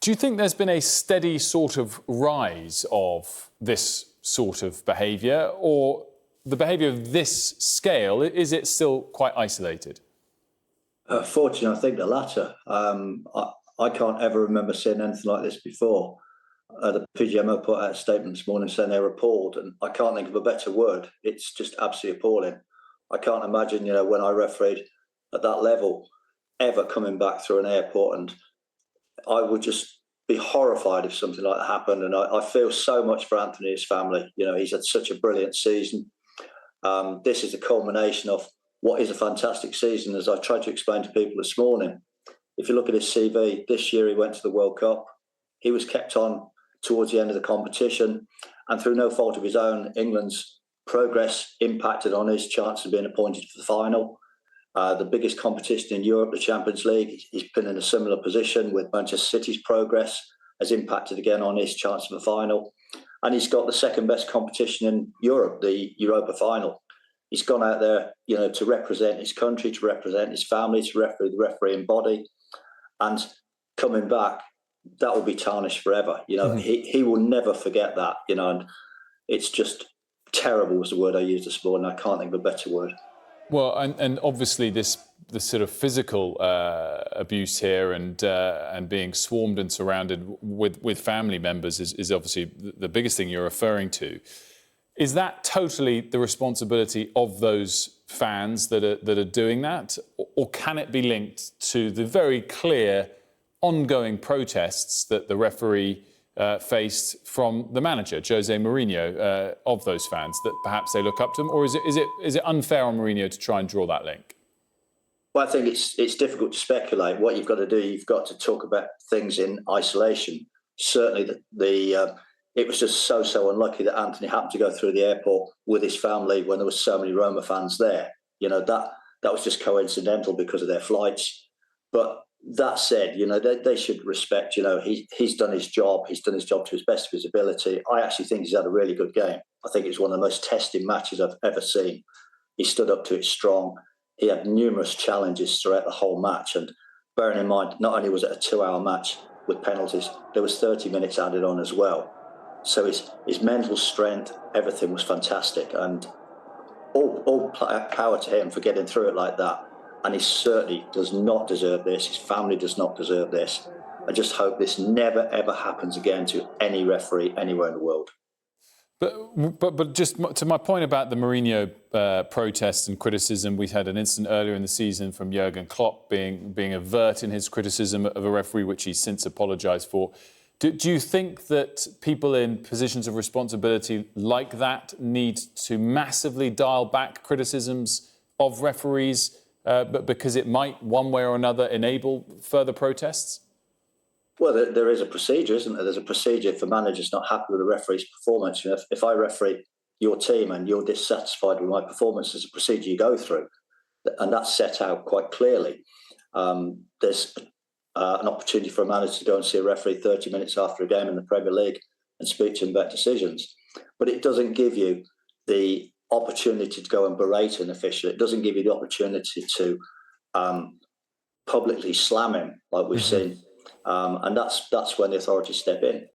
Do you think there's been a steady sort of rise of this sort of behaviour, or the behaviour of this scale, is it still quite isolated? Fortunately, I think the latter. I can't ever remember seeing anything like this before. The PGMO put out a statement this morning saying they were appalled, and I can't think of a better word. It's just absolutely appalling. I can't imagine, when I refereed at that level, ever coming back through an airport, and I would just be horrified if something like that happened. And I feel so much for Anthony and his family. He's had such a brilliant season. This is a culmination of what is a fantastic season, as I tried to explain to people this morning. If you look at his CV, this year he went to the World Cup. He was kept on towards the end of the competition, and through no fault of his own, England's progress impacted on his chance of being appointed for the final. The biggest competition in Europe, the Champions League, he's been in a similar position with Manchester City's progress, has impacted again on his chance of a final. And he's got the second best competition in Europe, the Europa final. He's gone out there, to represent his country, to represent his family, to referee the refereeing body. And coming back, that will be tarnished forever. He will never forget that, and it's just terrible was the word I used this morning. I can't think of a better word. Well, and obviously the sort of physical abuse here and being swarmed and surrounded with family members is obviously the biggest thing you're referring to. Is that totally the responsibility of those fans that are doing that, or can it be linked to the very clear ongoing protests that the referee faced from the manager, Jose Mourinho, of those fans, that perhaps they look up to him? Or is it unfair on Mourinho to try and draw that link? Well, I think it's difficult to speculate. What you've got to do, you've got to talk about things in isolation. Certainly, it was just so unlucky that Anthony happened to go through the airport with his family when there were so many Roma fans there. That was just coincidental because of their flights. But that said, they should respect, he's done his job. He's done his job to his best of his ability. I actually think he's had a really good game. I think it's one of the most testing matches I've ever seen. He stood up to it strong. He had numerous challenges throughout the whole match. And bearing in mind, not only was it a 2-hour match with penalties, there was 30 minutes added on as well. So his mental strength, everything was fantastic. And all power to him for getting through it like that. And he certainly does not deserve this. His family does not deserve this. I just hope this never, ever happens again to any referee anywhere in the world. But just to my point about the Mourinho protests and criticism, we had an incident earlier in the season from Jurgen Klopp being overt in his criticism of a referee, which he's since apologised for. Do you think that people in positions of responsibility like that need to massively dial back criticisms of referees, but because it might, one way or another, enable further protests? Well, there is a procedure, isn't there? There's a procedure for managers not happy with the referee's performance. If I referee your team and you're dissatisfied with my performance, there's a procedure you go through, and that's set out quite clearly. There's an opportunity for a manager to go and see a referee 30 minutes after a game in the Premier League and speak to him about decisions. But it doesn't give you the opportunity to go and berate an official. It doesn't give you the opportunity to publicly slam him like we've seen. And that's when the authorities step in.